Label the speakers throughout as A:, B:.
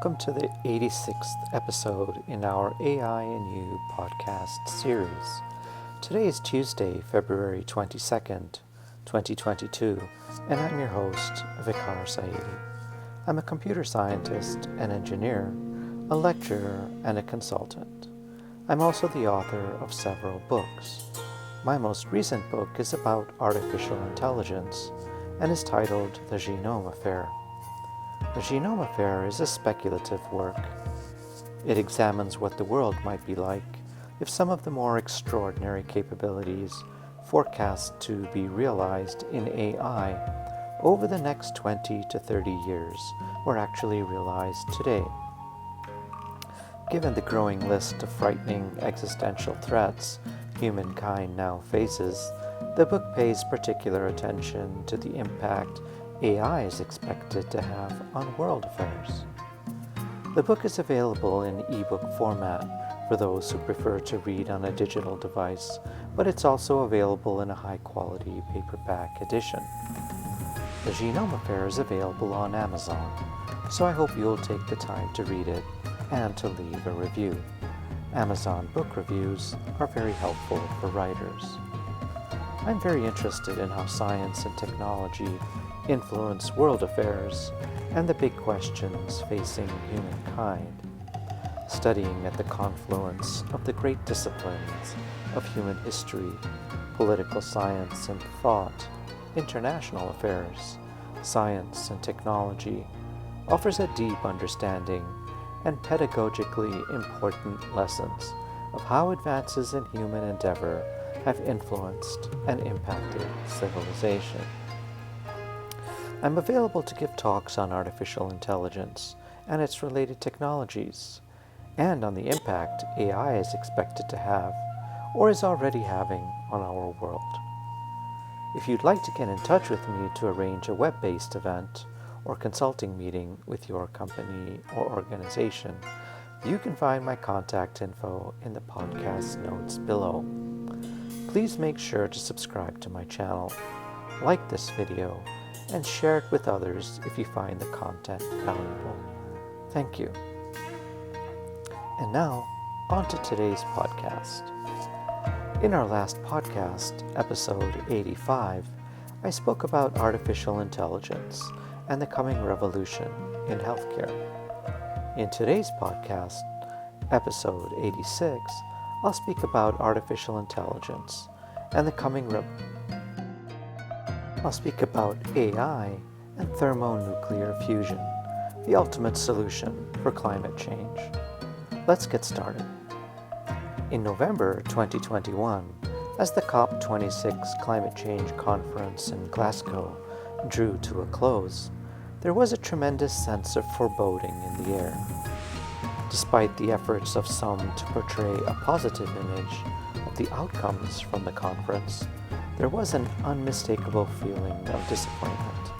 A: Welcome to the 86th episode in our AI and You podcast series. Today is Tuesday, February 22nd, 2022, and I'm your host, Vicar Saidi. I'm a computer scientist, an engineer, a lecturer, and a consultant. I'm also the author of several books. My most recent book is about artificial intelligence and is titled The Genome Affair. The Genome Affair is a speculative work. It examines what the world might be like if some of the more extraordinary capabilities forecast to be realized in AI over the next 20 to 30 years were actually realized today. Given the growing list of frightening existential threats humankind now faces, the book pays particular attention to the impact AI is expected to have on world affairs. The book is available in ebook format for those who prefer to read on a digital device, but it's also available in a high-quality paperback edition. The Genome Affair is available on Amazon, so I hope you'll take the time to read it and to leave a review. Amazon book reviews are very helpful for writers. I'm very interested in how science and technology influence world affairs and the big questions facing humankind. Studying at the confluence of the great disciplines of human history, political science and thought, international affairs, science and technology offers a deep understanding and pedagogically important lessons of how advances in human endeavor have influenced and impacted civilization. I'm available to give talks on artificial intelligence and its related technologies, and on the impact AI is expected to have, or is already having, on our world. If you'd like to get in touch with me to arrange a web-based event or consulting meeting with your company or organization, you can find my contact info in the podcast notes below. Please make sure to subscribe to my channel, like this video, and share it with others if you find the content valuable. Thank you. And now, on to today's podcast. In our last podcast, episode 85, I spoke about artificial intelligence and the coming revolution in healthcare. In today's podcast, episode 86, I'll speak about artificial intelligence and the coming I'll speak about AI and thermonuclear fusion, the ultimate solution for climate change. Let's get started. In November 2021, as the COP26 climate change conference in Glasgow drew to a close, there was a tremendous sense of foreboding in the air. Despite the efforts of some to portray a positive image of the outcomes from the conference, there was an unmistakable feeling of disappointment.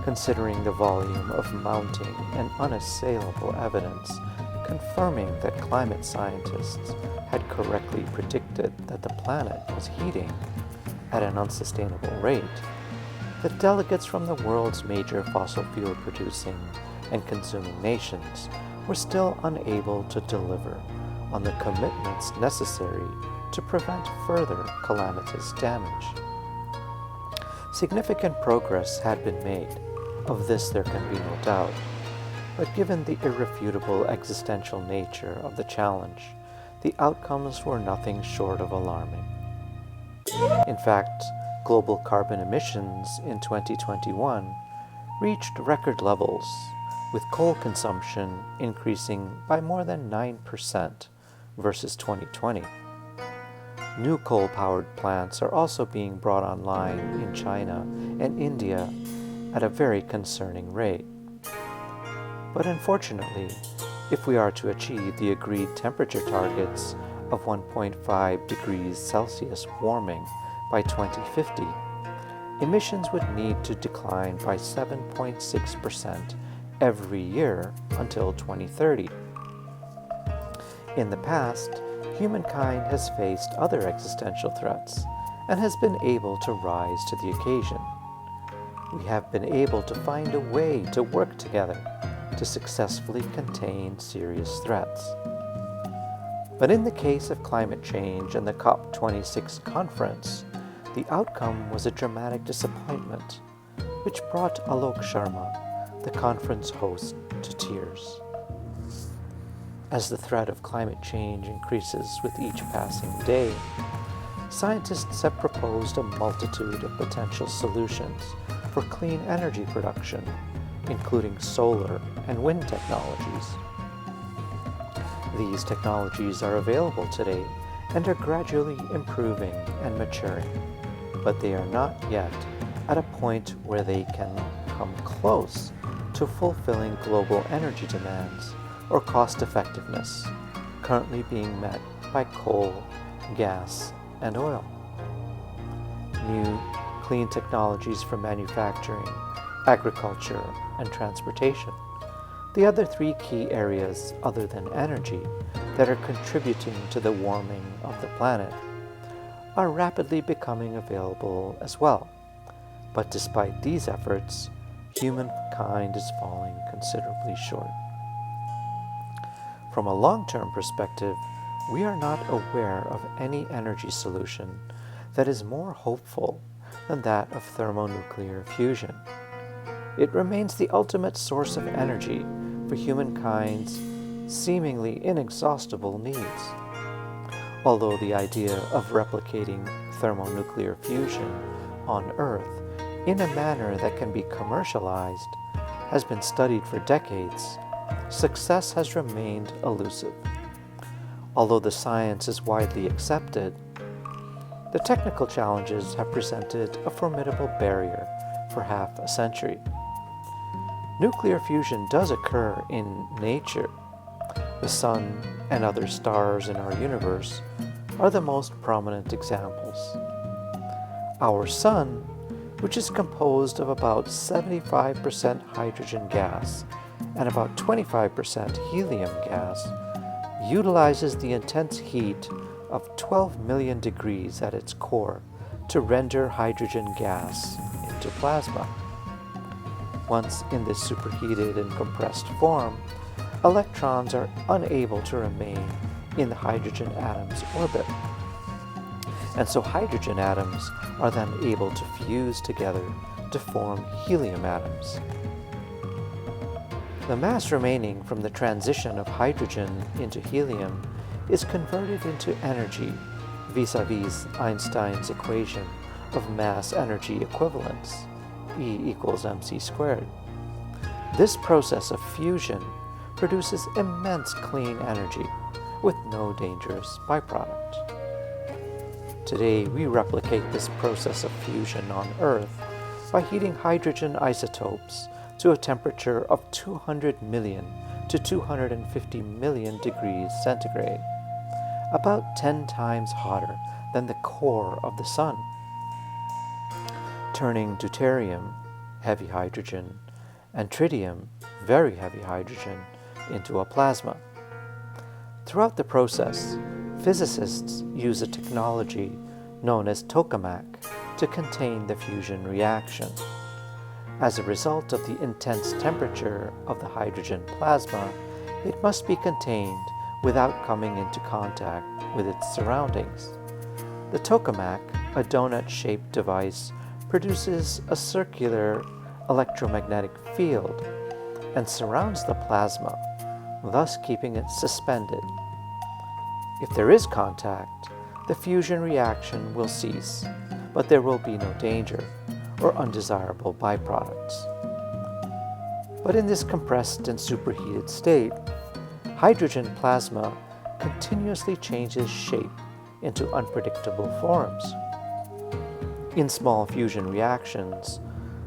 A: Considering the volume of mounting and unassailable evidence confirming that climate scientists had correctly predicted that the planet was heating at an unsustainable rate, the delegates from the world's major fossil fuel producing and consuming nations were still unable to deliver on the commitments necessary to prevent further calamitous damage. Significant progress had been made, of this there can be no doubt, but given the irrefutable existential nature of the challenge, the outcomes were nothing short of alarming. In fact, global carbon emissions in 2021 reached record levels, with coal consumption increasing by more than 9% versus 2020. New coal-powered plants are also being brought online in China and India at a very concerning rate. But unfortunately, if we are to achieve the agreed temperature targets of 1.5 degrees Celsius warming by 2050, emissions would need to decline by 7.6% every year until 2030. In the past, humankind has faced other existential threats and has been able to rise to the occasion. We have been able to find a way to work together to successfully contain serious threats. But in the case of climate change and the COP26 conference, the outcome was a dramatic disappointment, which brought Alok Sharma, the conference host, to tears. As the threat of climate change increases with each passing day, scientists have proposed a multitude of potential solutions for clean energy production, including solar and wind technologies. These technologies are available today and are gradually improving and maturing, but they are not yet at a point where they can come close to fulfilling global energy demands or cost effectiveness currently being met by coal, gas, and oil. New clean technologies for manufacturing, agriculture, and transportation, the other three key areas other than energy that are contributing to the warming of the planet, are rapidly becoming available as well. But despite these efforts, humankind is falling considerably short. From a long-term perspective, we are not aware of any energy solution that is more hopeful than that of thermonuclear fusion. It remains the ultimate source of energy for humankind's seemingly inexhaustible needs. Although the idea of replicating thermonuclear fusion on Earth in a manner that can be commercialized has been studied for decades, success has remained elusive. Although the science is widely accepted, the technical challenges have presented a formidable barrier for half a century. Nuclear fusion does occur in nature. The sun and other stars in our universe are the most prominent examples. Our sun, which is composed of about 75% hydrogen gas and about 25% helium gas, utilizes the intense heat of 12 million degrees at its core to render hydrogen gas into plasma. Once in this superheated and compressed form, electrons are unable to remain in the hydrogen atom's orbit. And so hydrogen atoms are then able to fuse together to form helium atoms. The mass remaining from the transition of hydrogen into helium is converted into energy vis-a-vis Einstein's equation of mass-energy equivalence, E equals mc squared. This process of fusion produces immense clean energy with no dangerous byproduct. Today, we replicate this process of fusion on Earth by heating hydrogen isotopes to a temperature of 200 million to 250 million degrees centigrade, about 10 times hotter than the core of the Sun, turning deuterium, heavy hydrogen, and tritium, very heavy hydrogen, into a plasma. Throughout the process, physicists use a technology known as tokamak to contain the fusion reaction. As a result of the intense temperature of the hydrogen plasma, it must be contained without coming into contact with its surroundings. The tokamak, a donut-shaped device, produces a circular electromagnetic field and surrounds the plasma, thus keeping it suspended. If there is contact, the fusion reaction will cease, but there will be no danger or undesirable byproducts. But in this compressed and superheated state, hydrogen plasma continuously changes shape into unpredictable forms. In small fusion reactions,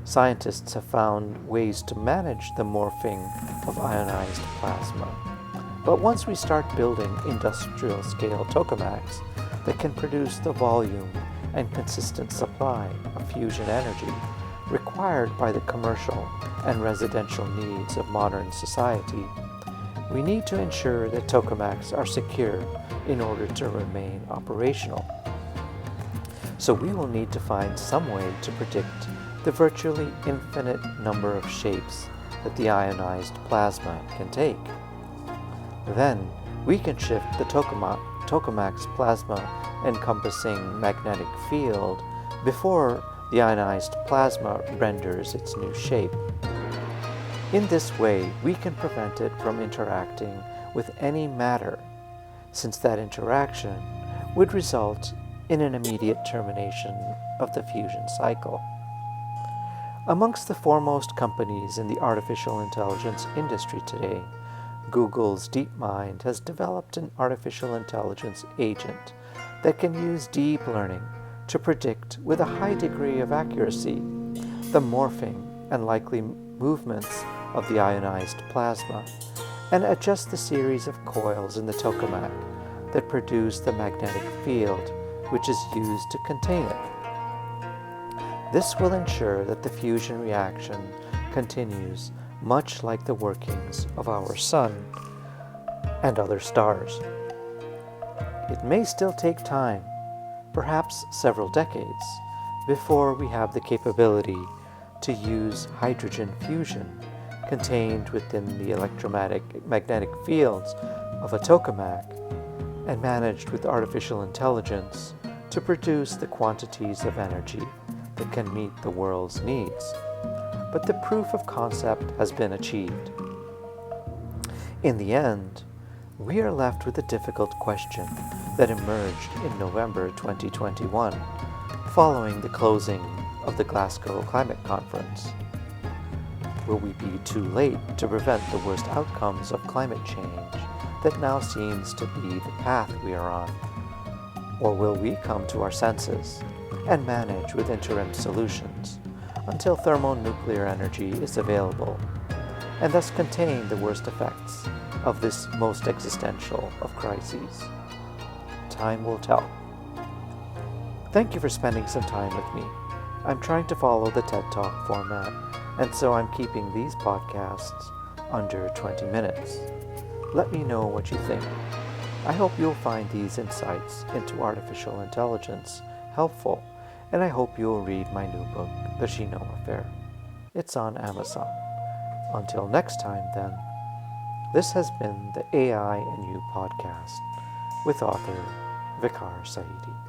A: scientists have found ways to manage the morphing of ionized plasma. But once we start building industrial-scale tokamaks that can produce the volume and consistent supply of fusion energy required by the commercial and residential needs of modern society, we need to ensure that tokamaks are secure in order to remain operational. So we will need to find some way to predict the virtually infinite number of shapes that the ionized plasma can take. Then we can shift the tokamak's plasma encompassing magnetic field before the ionized plasma renders its new shape. In this way, we can prevent it from interacting with any matter, since that interaction would result in an immediate termination of the fusion cycle. Amongst the foremost companies in the artificial intelligence industry today, Google's DeepMind has developed an artificial intelligence agent that can use deep learning to predict with a high degree of accuracy the morphing and likely movements of the ionized plasma and adjust the series of coils in the tokamak that produce the magnetic field which is used to contain it. This will ensure that the fusion reaction continues much like the workings of our Sun and other stars. It may still take time, perhaps several decades, before we have the capability to use hydrogen fusion contained within the electromagnetic fields of a tokamak and managed with artificial intelligence to produce the quantities of energy that can meet the world's needs. But the proof of concept has been achieved. In the end, we are left with a difficult question that emerged in November 2021, following the closing of the Glasgow Climate Conference. Will we be too late to prevent the worst outcomes of climate change that now seems to be the path we are on? Or will we come to our senses and manage with interim solutions until thermonuclear energy is available, and thus contain the worst effects of this most existential of crises? Time will tell. Thank you for spending some time with me. I'm trying to follow the TED Talk format, and so I'm keeping these podcasts under 20 minutes. Let me know what you think. I hope you'll find these insights into artificial intelligence helpful, and I hope you'll read my new book, The Genome Affair. It's on Amazon. Until next time, then, this has been the AI and You podcast with author Vicar Saidi.